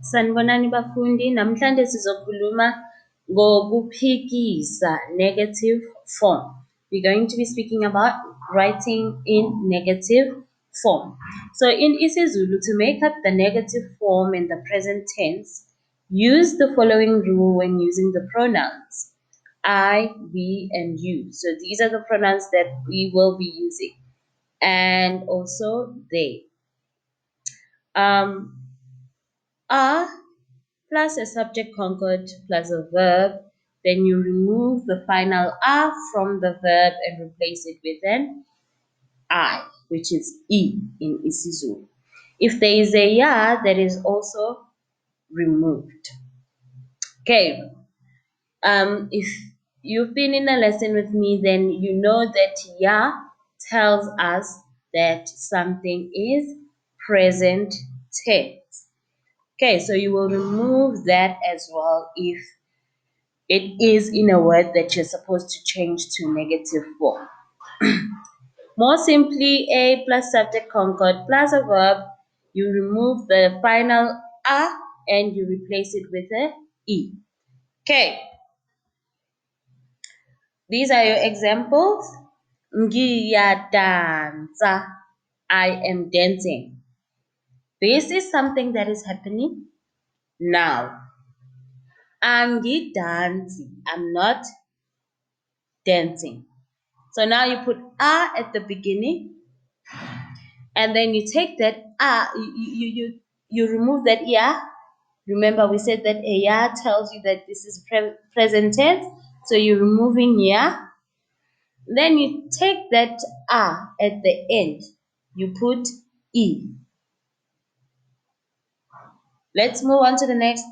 Sanibonani bafundi, namhlanje sizokhuluma ngokuphikisa, negative form. We're going to be speaking about writing in negative form. So in IsiZulu, to make up the negative form in the present tense, use the following rule when using the pronouns I, we, and you. So these are the pronouns that we will be using, and also they. Are plus a subject concord plus a verb, then you remove the final R from the verb and replace it with an I, which is E in IsiZulu. If there is a ya, that is also removed. Okay. If you've been in a lesson with me, then you know that ya tells us that something is present tense. Okay, so you will remove that as well if it is in a word that you're supposed to change to negative form. More simply, a plus subject concord plus a verb, you remove the final a and you replace it with a e. Okay, these are your examples. Ngiyadansa, I am dancing. This is something that is happening now. Angidansi, I'm not dancing. So now you put a at the beginning, and then you take that you remove that ya. Remember, we said that a ya tells you that this is present tense, so you're removing ya. Then you take that a at the end, you put e. Let's move on to the next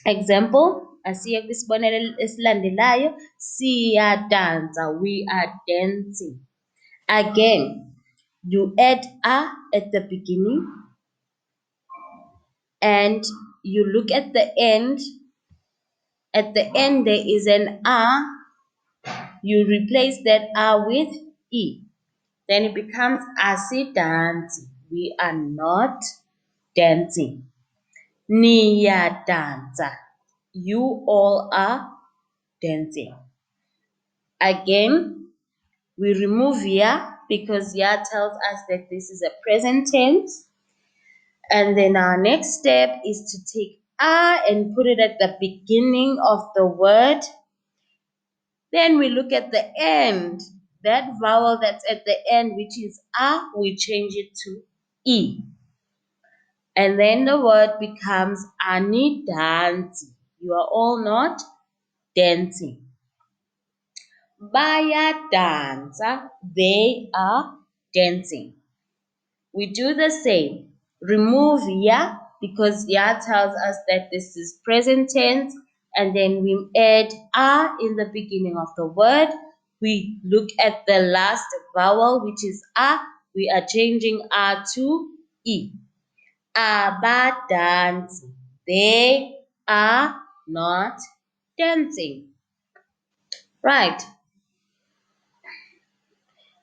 example. Asiya kwisibonelo esilandelayo. Siyadansa, we are dancing. Again, you add a at the beginning and you look at the end. At the end, there is an a. You replace that a with e. Then it becomes asidansi. We are not dancing. Niyadansa. You all are dancing. Again, we remove ya because ya tells us that this is a present tense. And then our next step is to take a and put it at the beginning of the word. Then we look at the end. That vowel that's at the end, which is a, we change it to e. And then the word becomes anidansi. You are all not dancing. Bayadansa, they are dancing. We do the same. Remove ya because ya tells us that this is present tense, and then we add a in the beginning of the word. We look at the last vowel, which is a. We are changing a to e. Abadansi. They are not dancing. Right.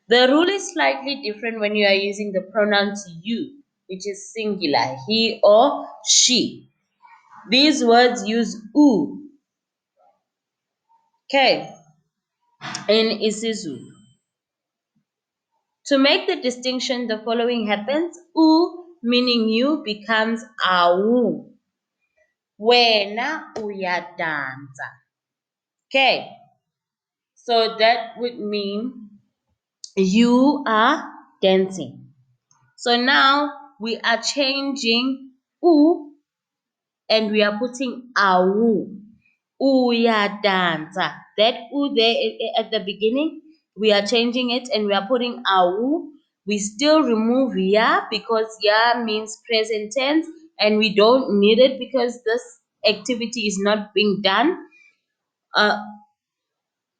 The rule is slightly different when you are using the pronouns you, which is singular, he or she. These words use u. Okay, in IsiZulu. To make the distinction, the following happens. U, meaning you, becomes awu. Wena uyadansa. Okay, so that would mean you are dancing. So now we are changing u and we are putting awu. Uyadansa. That u there at the beginning, we are changing it and we are putting awu. We still remove ya because ya means present tense and we don't need it because this activity is not being done.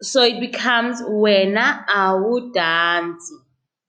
So it becomes wena awudansi.